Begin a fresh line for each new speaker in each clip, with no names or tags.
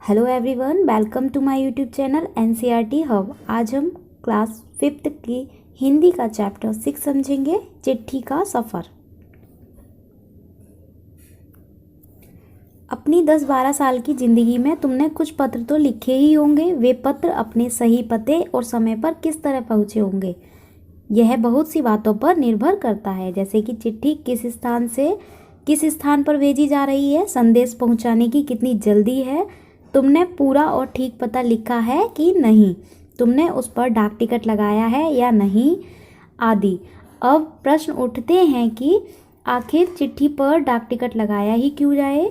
Hello everyone, welcome to my YouTube channel NCERT hub. आज हम class 5th की हिंदी का चैप्टर 6 समझेंगे, चिट्ठी का सफ़र। अपनी 10-12 साल की ज़िंदगी में तुमने कुछ पत्र तो लिखे ही होंगे। वे पत्र अपने सही पते और समय पर किस तरह पहुँचे होंगे, यह बहुत सी बातों पर निर्भर करता है, जैसे कि चिट्ठी किस स्थान से किस स्थान पर भेजी जा रही है, संदेश पहुँचाने की कितनी जल्दी है, तुमने पूरा और ठीक पता लिखा है कि नहीं, तुमने उस पर डाक टिकट लगाया है या नहीं, आदि। अब प्रश्न उठते हैं कि आखिर चिट्ठी पर डाक टिकट लगाया ही क्यों जाए,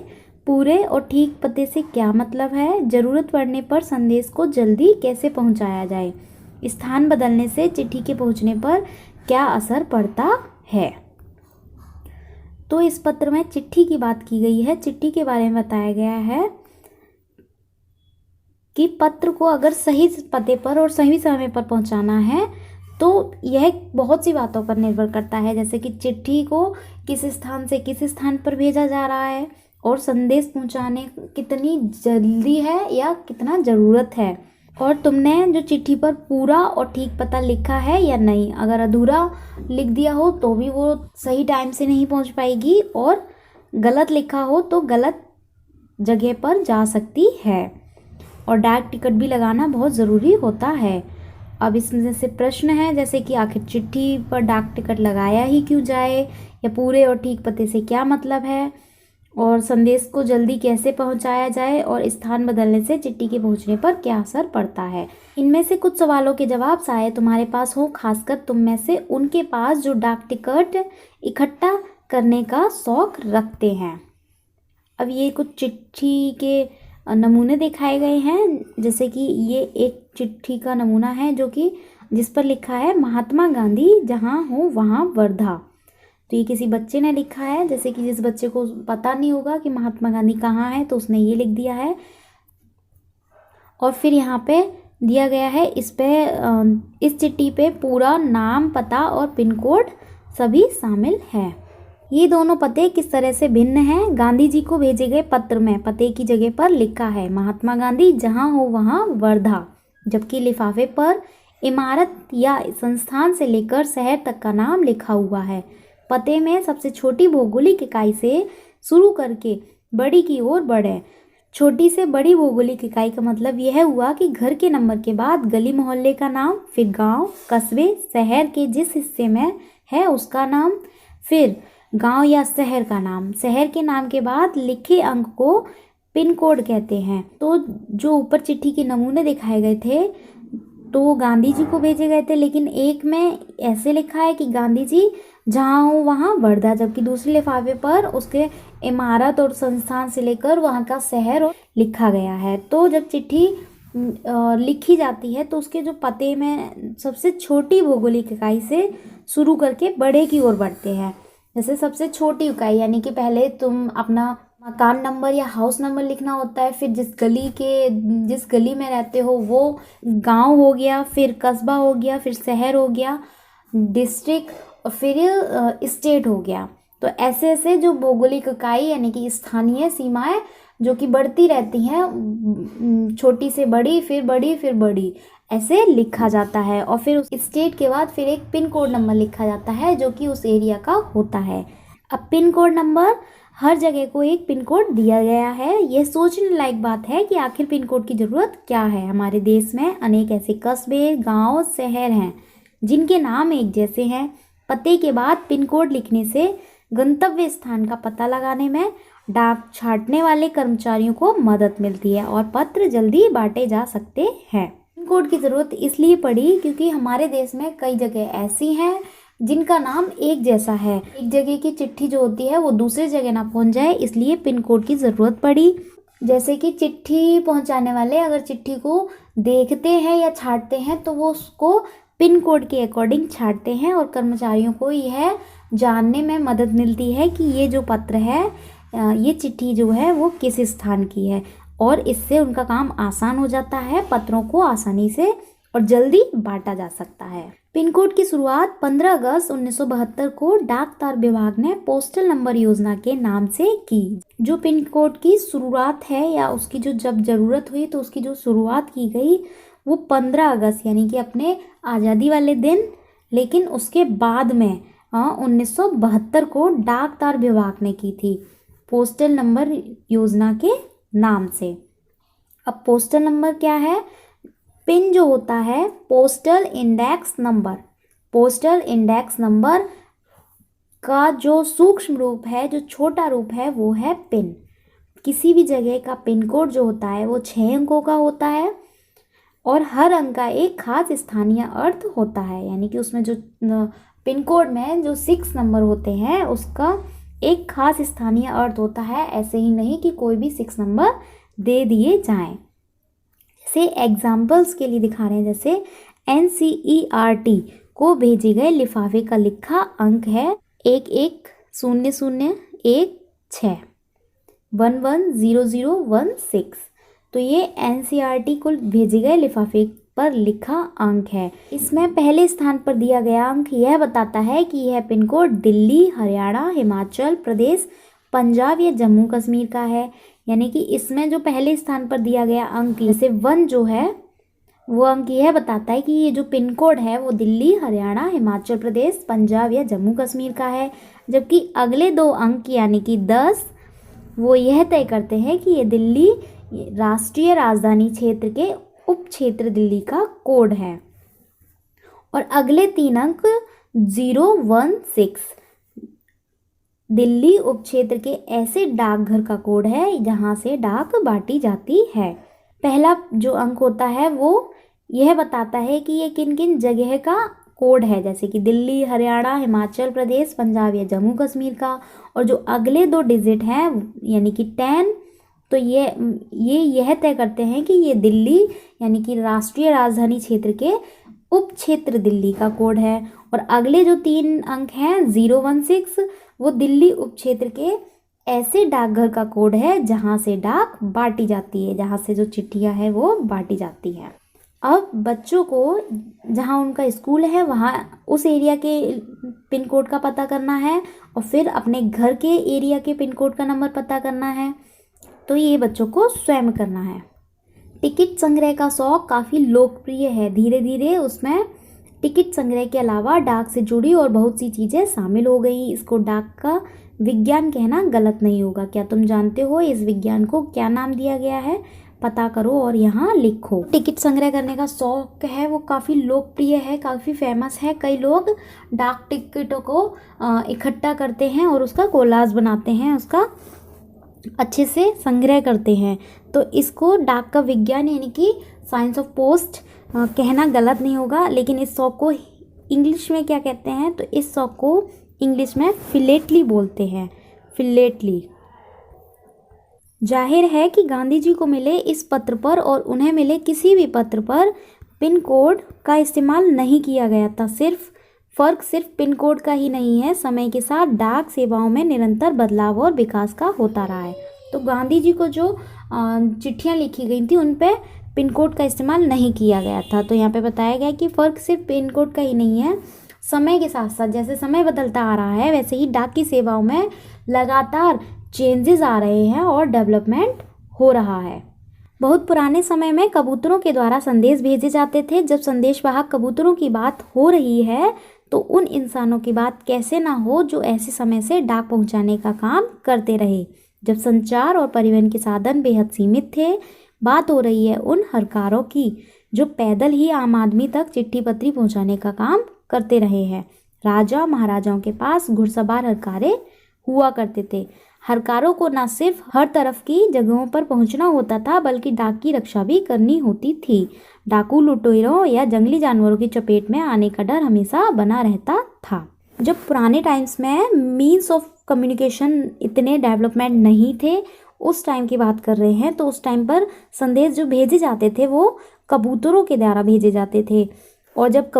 पूरे और ठीक पते से क्या मतलब है, ज़रूरत पड़ने पर संदेश को जल्दी कैसे पहुंचाया जाए, स्थान बदलने से चिट्ठी के पहुंचने पर क्या असर पड़ता है। तो इस पत्र में चिट्ठी की बात की गई है। चिट्ठी के बारे में बताया गया है कि पत्र को अगर सही पते पर और सही समय पर पहुंचाना है तो यह बहुत सी बातों पर निर्भर करता है, जैसे कि चिट्ठी को किस स्थान से किस स्थान पर भेजा जा रहा है और संदेश पहुंचाने कितनी जल्दी है या कितना ज़रूरत है, और तुमने जो चिट्ठी पर पूरा और ठीक पता लिखा है या नहीं। अगर अधूरा लिख दिया हो तो भी वो सही टाइम से नहीं पहुंच पाएगी, और गलत लिखा हो तो गलत जगह पर जा सकती है, और डाक टिकट भी लगाना बहुत ज़रूरी होता है। अब इसमें से प्रश्न है जैसे कि आखिर चिट्ठी पर डाक टिकट लगाया ही क्यों जाए, या पूरे और ठीक पते से क्या मतलब है, और संदेश को जल्दी कैसे पहुंचाया जाए, और स्थान बदलने से चिट्ठी के पहुंचने पर क्या असर पड़ता है। इनमें से कुछ सवालों के जवाब शायद तुम्हारे पास हो, खासकर तुम में से उनके पास जो डाक टिकट इकट्ठा करने का शौक रखते हैं। अब ये कुछ चिट्ठी के नमूने दिखाए गए हैं, जैसे कि ये एक चिट्ठी का नमूना है जो कि जिस पर लिखा है महात्मा गांधी जहाँ हो वहाँ वर्धा। तो ये किसी बच्चे ने लिखा है, जैसे कि जिस बच्चे को पता नहीं होगा कि महात्मा गांधी कहाँ है तो उसने ये लिख दिया है। और फिर यहाँ पे दिया गया है, इस चिट्ठी पे पूरा नाम, पता और पिन कोड सभी शामिल है। ये दोनों पते किस तरह से भिन्न हैं। गांधी जी को भेजे गए पत्र में पते की जगह पर लिखा है महात्मा गांधी जहाँ हो वहाँ वर्धा, जबकि लिफाफे पर इमारत या संस्थान से लेकर शहर तक का नाम लिखा हुआ है। पते में सबसे छोटी भौगोलिक इकाई से शुरू करके बड़ी की ओर बढ़े। छोटी से बड़ी भौगोलिक इकाई का मतलब यह हुआ कि घर के नंबर के बाद गली मोहल्ले का नाम, फिर गांव, कस्बे, शहर के जिस हिस्से में है उसका नाम, फिर गांव या शहर का नाम। शहर के नाम के बाद लिखे अंक को पिन कोड कहते हैं। तो जो ऊपर चिट्ठी के नमूने दिखाए गए थे तो वो गांधी जी को भेजे गए थे, लेकिन एक में ऐसे लिखा है कि गांधी जी जहाँ हो वहाँ वर्धा, जबकि दूसरे लिफाफे पर उसके इमारत और संस्थान से लेकर वहाँ का शहर लिखा गया है। तो जब चिट्ठी लिखी जाती है तो उसके जो पते में सबसे छोटी भौगोलिक इकाई से शुरू करके बड़े की ओर बढ़ते हैं। जैसे सबसे छोटी इकाई यानी कि पहले तुम अपना मकान नंबर या हाउस नंबर लिखना होता है, फिर जिस गली में रहते हो वो गांव हो गया, फिर कस्बा हो गया, फिर शहर हो गया, डिस्ट्रिक्ट, और फिर स्टेट हो गया। तो ऐसे ऐसे जो भौगोलिक इकाई यानी कि स्थानीय सीमाएं जो कि बढ़ती रहती हैं, छोटी से बड़ी, फिर बड़ी, फिर बड़ी, ऐसे लिखा जाता है। और फिर उस स्टेट के बाद फिर एक पिन कोड नंबर लिखा जाता है जो कि उस एरिया का होता है। अब पिन कोड नंबर, हर जगह को एक पिन कोड दिया गया है। यह सोचने लायक बात है कि आखिर पिन कोड की ज़रूरत क्या है। हमारे देश में अनेक ऐसे कस्बे, गांव, शहर हैं जिनके नाम एक जैसे हैं। पते के बाद पिन कोड लिखने से गंतव्य स्थान का पता लगाने में डाक छांटने वाले कर्मचारियों को मदद मिलती है और पत्र जल्दी बांटे जा सकते हैं। पिन कोड की ज़रूरत इसलिए पड़ी क्योंकि हमारे देश में कई जगह ऐसी हैं जिनका नाम एक जैसा है। एक जगह की चिट्ठी जो होती है वो दूसरी जगह ना पहुंच जाए, इसलिए पिन कोड की ज़रूरत पड़ी। जैसे कि चिट्ठी पहुंचाने वाले अगर चिट्ठी को देखते हैं या छांटते हैं तो वो उसको पिन कोड के अकॉर्डिंग छांटते हैं, और कर्मचारियों को यह जानने में मदद मिलती है कि ये जो पत्र है, ये चिट्ठी जो है वो किस स्थान की है, और इससे उनका काम आसान हो जाता है। पत्रों को आसानी से और जल्दी बांटा जा सकता है। पिन कोड की शुरुआत 15 अगस्त 1972 को डाक तार विभाग ने पोस्टल नंबर योजना के नाम से की। जो पिन कोड की शुरुआत है या उसकी जो जब ज़रूरत हुई तो उसकी जो शुरुआत की गई वो 15 अगस्त यानी कि अपने आज़ादी वाले दिन, लेकिन उसके बाद में 1972 को डाक तार विभाग ने की थी पोस्टल नंबर योजना के नाम से। अब पोस्टल नंबर क्या है? पिन जो होता है postal index number, postal index number का जो सूक्ष्म रूप है, जो छोटा रूप है वो है पिन। किसी भी जगह का पिन कोड जो होता है वो 6 अंकों का होता है और हर अंक का एक खास स्थानीय अर्थ होता है, यानी कि उसमें जो पिन कोड में जो 6 नंबर होते हैं उसका एक खास स्थानीय अर्थ होता है। ऐसे ही नहीं कि कोई भी 6 नंबर दे दिए जाएं। जैसे एग्जाम्पल्स के लिए दिखा रहे हैं, जैसे NCERT को भेजे गए लिफाफे का लिखा अंक है 110016 110016। तो ये NCERT को भेजे गए लिफाफे पर लिखा अंक है। इसमें पहले स्थान पर दिया गया अंक यह बताता है कि यह पिन कोड दिल्ली, हरियाणा, हिमाचल प्रदेश, पंजाब या जम्मू कश्मीर का है। यानी कि इसमें जो पहले स्थान पर दिया गया अंक जैसे 1 जो है वो अंक यह बताता है कि ये जो पिन कोड है वो दिल्ली, हरियाणा, हिमाचल प्रदेश, पंजाब या जम्मू कश्मीर का है। जबकि अगले 2 अंक यानी कि 10 वो यह तय करते हैं कि ये दिल्ली राष्ट्रीय राजधानी क्षेत्र के उप क्षेत्र दिल्ली का कोड है। और अगले 3 अंक 016 दिल्ली उप क्षेत्र के ऐसे डाकघर का कोड है जहां से डाक बांटी जाती है। पहला जो अंक होता है वो यह बताता है कि ये किन किन जगह का कोड है, जैसे कि दिल्ली, हरियाणा, हिमाचल प्रदेश, पंजाब या जम्मू कश्मीर का। और जो अगले 2 डिजिट हैं यानी कि 10 तो यह तय करते हैं कि ये दिल्ली यानी कि राष्ट्रीय राजधानी क्षेत्र के उप क्षेत्र दिल्ली का कोड है। और अगले जो 3 अंक हैं 016 वो दिल्ली उप क्षेत्र के ऐसे डाकघर का कोड है जहां से डाक बांटी जाती है, जहां से जो चिट्ठियां हैं वो बांटी जाती हैं। अब बच्चों को जहां उनका स्कूल है वहां उस एरिया के पिन कोड का पता करना है और फिर अपने घर के एरिया के पिन कोड का नंबर पता करना है, तो ये बच्चों को स्वयं करना है। टिकट संग्रह का शौक काफ़ी लोकप्रिय है। धीरे धीरे उसमें टिकट संग्रह के अलावा डाक से जुड़ी और बहुत सी चीज़ें शामिल हो गई। इसको डाक का विज्ञान कहना गलत नहीं होगा। क्या तुम जानते हो इस विज्ञान को क्या नाम दिया गया है? पता करो और यहाँ लिखो। टिकट संग्रह करने का शौक है वो काफ़ी लोकप्रिय है, काफ़ी फेमस है। कई लोग डाक टिकटों को इकट्ठा करते हैं और उसका कोलाज बनाते हैं, उसका अच्छे से संग्रह करते हैं। तो इसको डाक का विज्ञान यानी कि साइंस ऑफ पोस्ट कहना गलत नहीं होगा। लेकिन इस शौक को इंग्लिश में क्या कहते हैं? तो इस शौक को इंग्लिश में फिलेटली बोलते हैं, फिलेटली। जाहिर है कि गांधी जी को मिले इस पत्र पर और उन्हें मिले किसी भी पत्र पर पिन कोड का इस्तेमाल नहीं किया गया था। फ़र्क सिर्फ पिन कोड का ही नहीं है, समय के साथ डाक सेवाओं में निरंतर बदलाव और विकास का होता रहा है। तो गांधी जी को जो चिट्ठियां लिखी गई थी उन पे पिन कोड का इस्तेमाल नहीं किया गया था। तो यहाँ पे बताया गया कि फ़र्क सिर्फ पिन कोड का ही नहीं है, समय के साथ साथ जैसे समय बदलता आ रहा है वैसे ही डाक की सेवाओं में लगातार चेंजेस आ रहे हैं और डेवलपमेंट हो रहा है। बहुत पुराने समय में कबूतरों के द्वारा संदेश भेजे जाते थे। जब संदेशवाहक कबूतरों की बात हो रही है तो उन इंसानों की बात कैसे ना हो जो ऐसे समय से डाक पहुंचाने का काम करते रहे, जब संचार और परिवहन के साधन बेहद सीमित थे। बात हो रही है उन हरकारों की जो पैदल ही आम आदमी तक चिट्ठी पत्री पहुंचाने का काम करते रहे हैं। राजा महाराजाओं के पास घुड़सवार हरकारे हुआ करते थे। हरकारों को न सिर्फ हर तरफ की जगहों पर पहुंचना होता था बल्कि डाक की रक्षा भी करनी होती थी। डाकू लुटेरों या जंगली जानवरों की चपेट में आने का डर हमेशा बना रहता था। जब पुराने टाइम्स में मीन्स ऑफ कम्युनिकेशन इतने डेवलपमेंट नहीं थे, उस टाइम की बात कर रहे हैं, तो उस टाइम पर संदेश जो भेजे जाते थे वो कबूतरों के द्वारा भेजे जाते थे। और जब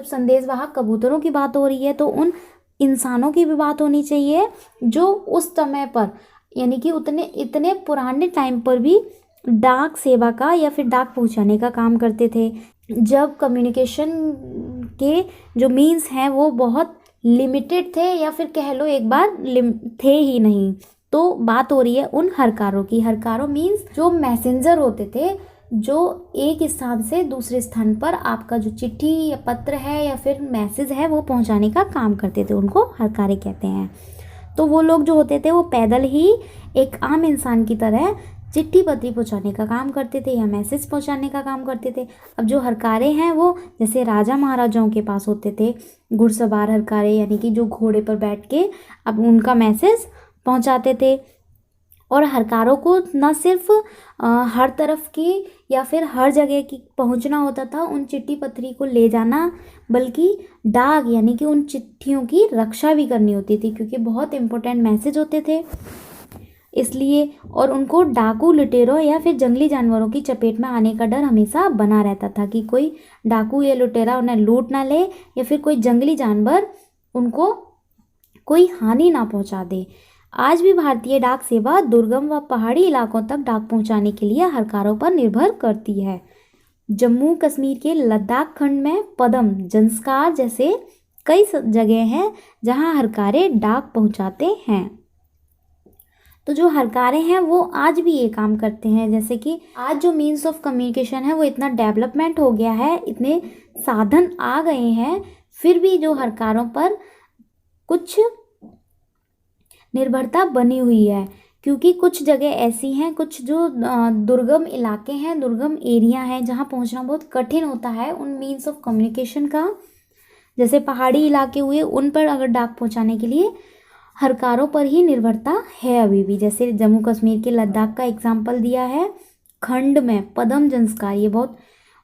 संदेशवाहक कबूतरों की बात हो रही है तो उन इंसानों की भी बात होनी चाहिए जो उस समय पर यानी कि इतने पुराने टाइम पर भी डाक सेवा का या फिर डाक पहुंचाने का काम करते थे। जब कम्युनिकेशन के जो मीन्स हैं वो बहुत लिमिटेड थे, या फिर कह लो एक बार थे ही नहीं। तो बात हो रही है उन हरकारों की। हरकारों मीन्स जो मैसेंजर होते थे, जो एक स्थान से दूसरे स्थान पर आपका जो चिट्ठी या पत्र है या फिर मैसेज है वो पहुंचाने का काम करते थे, उनको हरकारे कहते हैं। तो वो लोग जो होते थे वो पैदल ही एक आम इंसान की तरह चिट्ठी पत्री पहुंचाने का काम करते थे या मैसेज पहुंचाने का काम करते थे। अब जो हरकारे हैं वो जैसे राजा महाराजाओं के पास होते थे घुड़सवार हरकारे, यानी कि जो घोड़े पर बैठ के अब उनका मैसेज पहुंचाते थे। और हरकारों को न सिर्फ हर तरफ की या फिर हर जगह की पहुंचना होता था उन चिट्ठी पत्री को ले जाना, बल्कि डाक यानी कि उन चिट्ठियों की रक्षा भी करनी होती थी, क्योंकि बहुत इंपॉर्टेंट मैसेज होते थे इसलिए। और उनको डाकू लुटेरों या फिर जंगली जानवरों की चपेट में आने का डर हमेशा बना रहता था कि कोई डाकू या लुटेरा उन्हें लूट ना ले, या फिर कोई जंगली जानवर उनको कोई हानि ना पहुंचा दे। आज भी भारतीय डाक सेवा दुर्गम व पहाड़ी इलाकों तक डाक पहुंचाने के लिए हरकारों पर निर्भर करती है। जम्मू कश्मीर के लद्दाख खंड में पदम, जंस्कार जैसे कई जगह हैं जहां हरकारे डाक पहुंचाते हैं। तो जो हरकारे हैं वो आज भी ये काम करते हैं। जैसे कि आज जो मीन्स ऑफ कम्युनिकेशन है वो इतना डेवलपमेंट हो गया है, इतने साधन आ गए हैं, फिर भी जो हरकारों पर कुछ निर्भरता बनी हुई है, क्योंकि कुछ जगह ऐसी हैं, कुछ जो दुर्गम इलाके हैं, दुर्गम एरिया हैं, जहाँ पहुँचना बहुत कठिन होता है उन मीन्स ऑफ कम्युनिकेशन का। जैसे पहाड़ी इलाके हुए, उन पर अगर डाक पहुँचाने के लिए हरकारों पर ही निर्भरता है अभी भी। जैसे जम्मू कश्मीर के लद्दाख का एग्जाम्पल दिया है, खंड में पदम जंस्कार, ये बहुत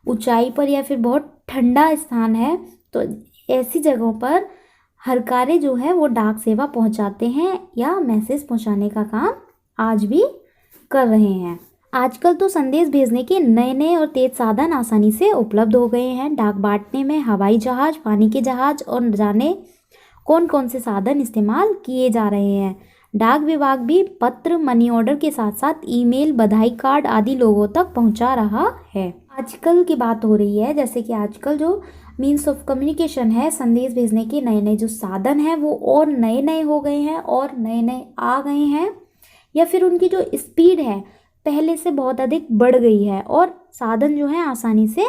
ऊंचाई पर या फिर बहुत ठंडा स्थान है, तो ऐसी जगहों पर हरकारे जो है वो डाक सेवा पहुंचाते हैं या मैसेज पहुंचाने का काम आज भी कर रहे हैं। आजकल तो संदेश भेजने के नए नए और तेज साधन आसानी से उपलब्ध हो गए हैं। डाक बांटने में हवाई जहाज, पानी के जहाज और न जाने कौन कौन से साधन इस्तेमाल किए जा रहे हैं। डाक विभाग भी पत्र, मनी ऑर्डर के साथ साथ ईमेल, बधाई कार्ड आदि लोगों तक पहुंचा रहा है। आजकल की बात हो रही है, जैसे कि आजकल जो मीन्स ऑफ कम्युनिकेशन है, संदेश भेजने के नए नए जो साधन हैं वो और नए नए हो गए हैं और नए नए आ गए हैं, या फिर उनकी जो स्पीड है पहले से बहुत अधिक बढ़ गई है और साधन जो है आसानी से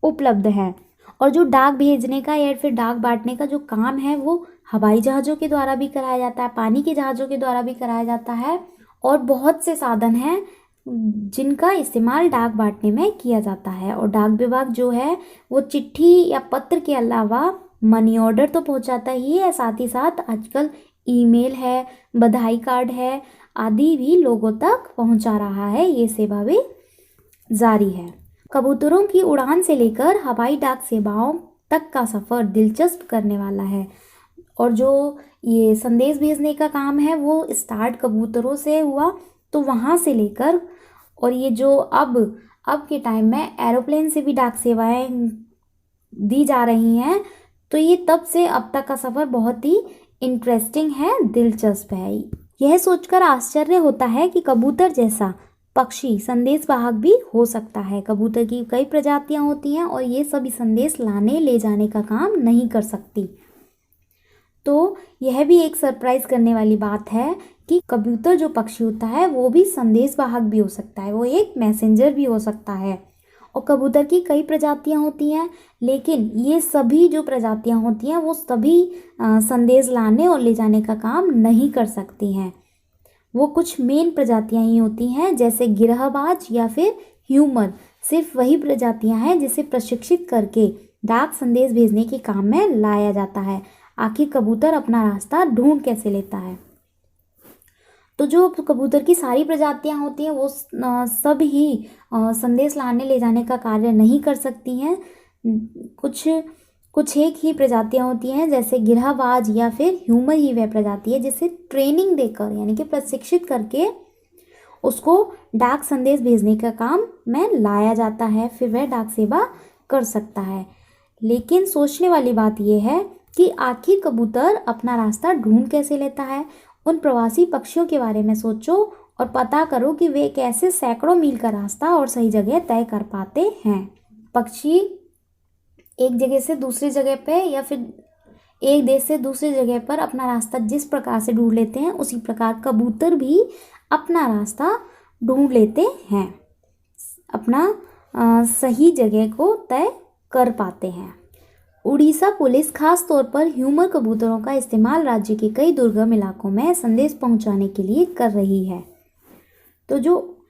उपलब्ध है। और जो डाक भेजने का या फिर डाक बांटने का जो काम है वो हवाई जहाज़ों के द्वारा भी कराया जाता है, पानी के जहाज़ों के द्वारा भी कराया जाता है, और बहुत से साधन हैं जिनका इस्तेमाल डाक बांटने में किया जाता है। और डाक विभाग जो है वो चिट्ठी या पत्र के अलावा मनी ऑर्डर तो पहुंचाता ही है, साथ ही साथ आजकल ईमेल है, बधाई कार्ड है आदि भी लोगों तक पहुंचा रहा है। ये सेवा भी जारी है। कबूतरों की उड़ान से लेकर हवाई डाक सेवाओं तक का सफ़र दिलचस्प करने वाला है। और जो ये संदेश भेजने का काम है वो स्टार्ट कबूतरों से हुआ, तो वहाँ से लेकर और ये जो अब के टाइम में एरोप्लेन से भी डाक सेवाएं दी जा रही हैं, तो ये तब से अब तक का सफ़र बहुत ही इंटरेस्टिंग है, दिलचस्प है। यह सोचकर आश्चर्य होता है कि कबूतर जैसा पक्षी संदेश वाहक भी हो सकता है। कबूतर की कई प्रजातियां होती हैं और ये सभी संदेश लाने ले जाने का काम नहीं कर सकती। तो यह भी एक सरप्राइज करने वाली बात है कि कबूतर जो पक्षी होता है वो भी संदेश वाहक भी हो सकता है, वो एक मैसेंजर भी हो सकता है। और कबूतर की कई प्रजातियां होती हैं, लेकिन ये सभी जो प्रजातियां होती हैं वो सभी संदेश लाने और ले जाने का काम नहीं कर सकती हैं। वो कुछ मेन प्रजातियां ही होती हैं, जैसे गिरहबाज या फिर ह्यूमर। सिर्फ वही प्रजातियां हैं जिसे प्रशिक्षित करके डाक संदेश भेजने के काम में लाया जाता है। आखिर कबूतर अपना रास्ता ढूंढ कैसे लेता है? तो जो कबूतर की सारी प्रजातियां होती हैं वो सब ही संदेश लाने ले जाने का कार्य नहीं कर सकती हैं। कुछ एक ही प्रजातियां होती हैं, जैसे गिरहबाज या फिर ह्यूमर ही वह प्रजाति है जिसे ट्रेनिंग देकर यानी कि प्रशिक्षित करके उसको डाक संदेश भेजने का काम में लाया जाता है, फिर वह डाक सेवा कर सकता है। लेकिन सोचने वाली बात यह है कि आखिर कबूतर अपना रास्ता ढूंढ कैसे लेता है? उन प्रवासी पक्षियों के बारे में सोचो और पता करो कि वे कैसे सैकड़ों मील का रास्ता और सही जगह तय कर पाते हैं। पक्षी एक जगह से दूसरी जगह पे या फिर एक देश से दूसरी जगह पर अपना रास्ता जिस प्रकार से ढूंढ लेते हैं, उसी प्रकार कबूतर भी अपना रास्ता ढूंढ लेते हैं, अपना सही जगह को तय कर पाते हैं। उड़ीसा पुलिस खास तौर पर ह्यूमर कबूतरों का इस्तेमाल राज्य के कई दुर्गम इलाकों में संदेश पहुंचाने के लिए कर रही है। तो जो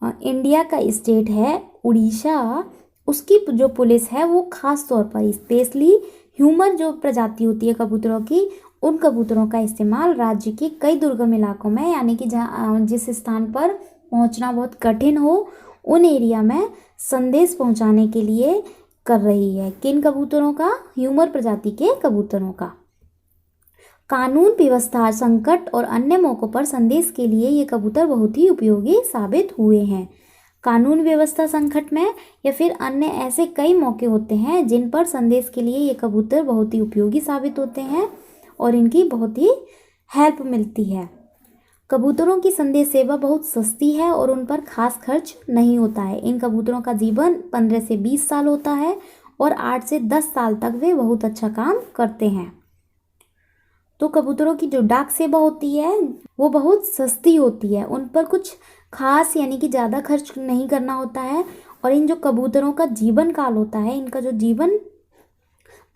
इंडिया का स्टेट है उड़ीसा, उसकी जो पुलिस है वो खास तौर पर स्पेशली ह्यूमर जो प्रजाति होती है कबूतरों की, उन कबूतरों का इस्तेमाल राज्य के कई दुर्गम इलाकों में, यानी कि जहाँ जिस स्थान पर पहुंचना बहुत कठिन हो, उन एरिया में संदेश पहुंचाने के लिए कर रही है। किन कबूतरों का? ह्यूमर प्रजाति के कबूतरों का। कानून व्यवस्था, संकट और अन्य मौक़ों पर संदेश के लिए ये कबूतर बहुत ही उपयोगी साबित हुए हैं। कानून व्यवस्था संकट में या फिर अन्य ऐसे कई मौके होते हैं जिन पर संदेश के लिए ये कबूतर बहुत ही उपयोगी साबित होते हैं और इनकी बहुत ही हेल्प मिलती है। कबूतरों की संदेश सेवा बहुत सस्ती है और उन पर खास खर्च नहीं होता है। इन कबूतरों का जीवन 15 से 20 साल होता है और 8 से 10 साल तक वे बहुत अच्छा काम करते हैं। तो कबूतरों की जो डाक सेवा होती है वो बहुत सस्ती होती है, उन पर कुछ खास यानी कि ज़्यादा खर्च नहीं करना होता है। और इन जो कबूतरों का जीवन काल होता है, इनका जो जीवन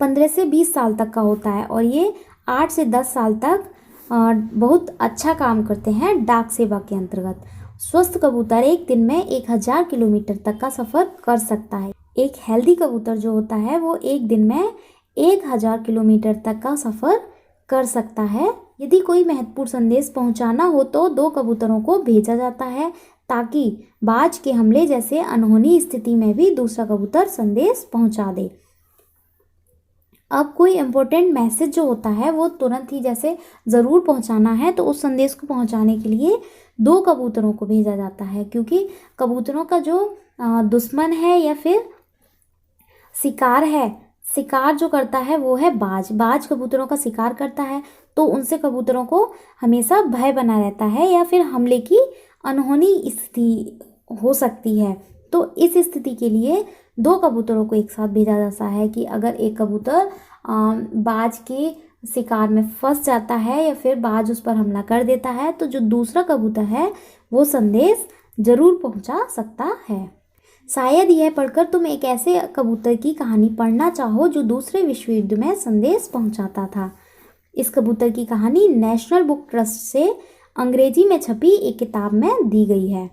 15 से 20 साल तक का होता है और ये 8 से 10 साल तक बहुत अच्छा काम करते हैं डाक सेवा के अंतर्गत। स्वस्थ कबूतर एक दिन में 1000 किलोमीटर तक का सफ़र कर सकता है। एक हेल्दी कबूतर जो होता है वो एक दिन में 1000 किलोमीटर तक का सफ़र कर सकता है। यदि कोई महत्वपूर्ण संदेश पहुंचाना हो तो 2 कबूतरों को भेजा जाता है ताकि बाज के हमले जैसे अनहोनी स्थिति में भी दूसरा कबूतर संदेश पहुंचा दे। अब कोई इम्पोर्टेंट मैसेज जो होता है वो तुरंत ही जैसे ज़रूर पहुंचाना है, तो उस संदेश को पहुंचाने के लिए 2 कबूतरों को भेजा जाता है, क्योंकि कबूतरों का जो दुश्मन है या फिर शिकार है, शिकार जो करता है वो है बाज। बाज कबूतरों का शिकार करता है तो उनसे कबूतरों को हमेशा भय बना रहता है या फिर हमले की अनहोनी स्थिति हो सकती है। तो इस स्थिति के लिए 2 कबूतरों को एक साथ भेजा जाता है कि अगर एक कबूतर बाज के शिकार में फंस जाता है या फिर बाज उस पर हमला कर देता है तो जो दूसरा कबूतर है वो संदेश ज़रूर पहुंचा सकता है। शायद यह पढ़कर तुम एक ऐसे कबूतर की कहानी पढ़ना चाहो जो दूसरे विश्व युद्ध में संदेश पहुंचाता था। इस कबूतर की कहानी नेशनल बुक ट्रस्ट से अंग्रेजी में छपी एक किताब में दी गई है।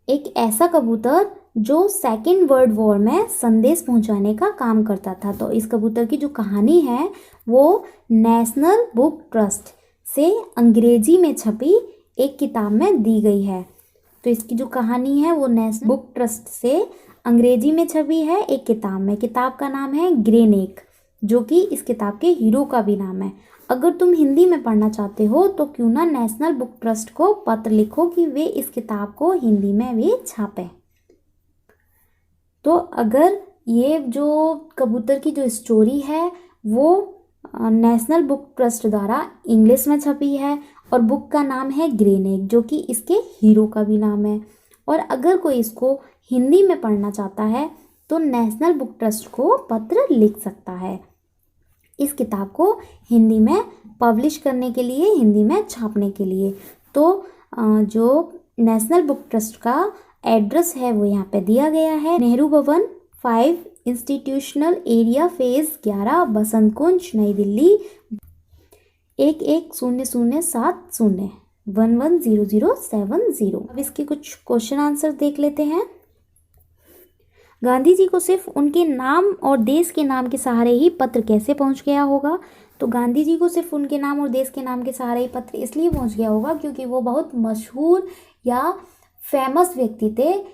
एक ऐसा कबूतर जो सेकेंड वर्ल्ड वॉर में संदेश पहुंचाने का काम करता था। तो इस कबूतर की जो कहानी है वो नेशनल बुक ट्रस्ट से अंग्रेजी में छपी एक किताब में दी गई है। तो इसकी जो कहानी है वो नेशनल बुक ट्रस्ट से अंग्रेजी में छपी है एक किताब में। किताब का नाम है ग्रे नेक, जो कि इस किताब के हीरो का भी नाम है। अगर तुम हिंदी में पढ़ना चाहते हो तो क्यों ना नेशनल बुक ट्रस्ट को पत्र लिखो कि वे इस किताब को हिंदी में भी छापें। तो अगर ये जो कबूतर की जो स्टोरी है वो नेशनल बुक ट्रस्ट द्वारा इंग्लिश में छपी है और बुक का नाम है ग्रे नेक, जो कि इसके हीरो का भी नाम है। और अगर कोई इसको हिंदी में पढ़ना चाहता है तो नेशनल बुक ट्रस्ट को पत्र लिख सकता है इस किताब को हिंदी में पब्लिश करने के लिए, हिंदी में छापने के लिए। तो जो नेशनल बुक ट्रस्ट का एड्रेस है वो यहाँ पे दिया गया है। नेहरू भवन 5 इंस्टीट्यूशनल एरिया फेज़ 11 बसंत कुंज नई दिल्ली 110070 110070। अब इसके कुछ क्वेश्चन आंसर देख लेते हैं। गांधी जी को सिर्फ उनके नाम और देश के नाम के सहारे ही पत्र कैसे पहुंच गया होगा? तो गांधी जी को सिर्फ उनके नाम और देश के नाम के सहारे ही पत्र इसलिए पहुंच गया होगा क्योंकि वो बहुत मशहूर या फेमस व्यक्ति थे,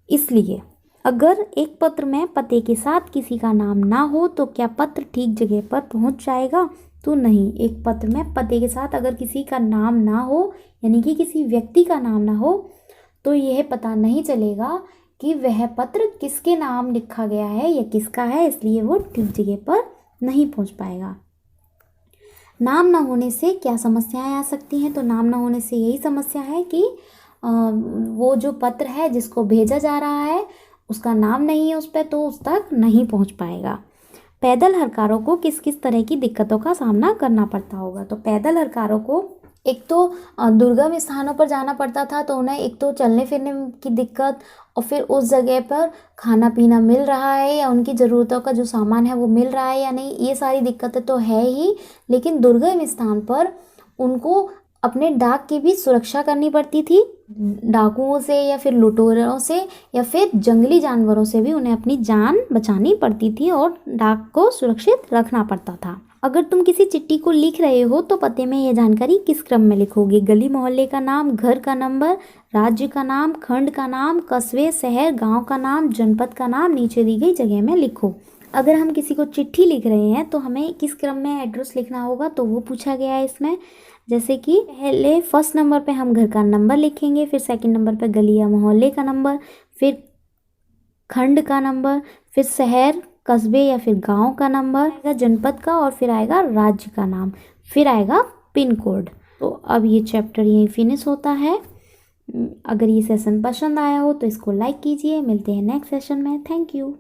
इसलिए। अगर एक पत्र में पते के साथ किसी का नाम ना हो तो क्या पत्र ठीक जगह पर पहुंच जाएगा? तो नहीं। एक पत्र में पते के साथ अगर किसी का नाम ना हो, यानी कि किसी व्यक्ति का नाम ना हो, तो यह पता नहीं चलेगा कि वह पत्र किसके नाम लिखा गया है या किसका है, इसलिए वो ठीक जगह पर नहीं पहुंच पाएगा। नाम ना होने से क्या समस्याएं आ सकती हैं? तो नाम ना होने से यही समस्या है कि वो जो पत्र है जिसको भेजा जा रहा है उसका नाम नहीं है उस पर, तो उस तक नहीं पहुंच पाएगा। पैदल हरकारों को किस किस तरह की दिक्कतों का सामना करना पड़ता होगा? तो पैदल हरकारों को एक तो दुर्गम स्थानों पर जाना पड़ता था, तो उन्हें एक तो चलने फिरने की दिक्कत, और फिर उस जगह पर खाना पीना मिल रहा है या उनकी ज़रूरतों का जो सामान है वो मिल रहा है या नहीं, ये सारी दिक्कतें तो है ही। लेकिन दुर्गम स्थान पर उनको अपने डाक की भी सुरक्षा करनी पड़ती थी, डाकुओं से या फिर लुटेरों से या फिर जंगली जानवरों से भी उन्हें अपनी जान बचानी पड़ती थी और डाक को सुरक्षित रखना पड़ता था। अगर तुम किसी चिट्ठी को लिख रहे हो तो पते में यह जानकारी किस क्रम में लिखोगे? गली मोहल्ले का नाम, घर का नंबर, राज्य का नाम, खंड का नाम, कस्बे, शहर, गांव का नाम, जनपद का नाम नीचे दी गई जगह में लिखो। अगर हम किसी को चिट्ठी लिख रहे हैं तो हमें किस क्रम में एड्रेस लिखना होगा, तो वो पूछा गया है इसमें। जैसे कि पहले फर्स्ट नंबर पे हम घर का नंबर लिखेंगे, फिर सेकंड नंबर पे गली या मोहल्ले का नंबर, फिर खंड का नंबर, फिर शहर, कस्बे या फिर गांव का नंबर आएगा, जनपद का, और फिर आएगा राज्य का नाम, फिर आएगा पिन कोड। तो अब ये चैप्टर यहीं फिनिश होता है। अगर ये सेशन पसंद आया हो तो इसको लाइक कीजिए। मिलते हैं नेक्स्ट सेशन में। Thank you.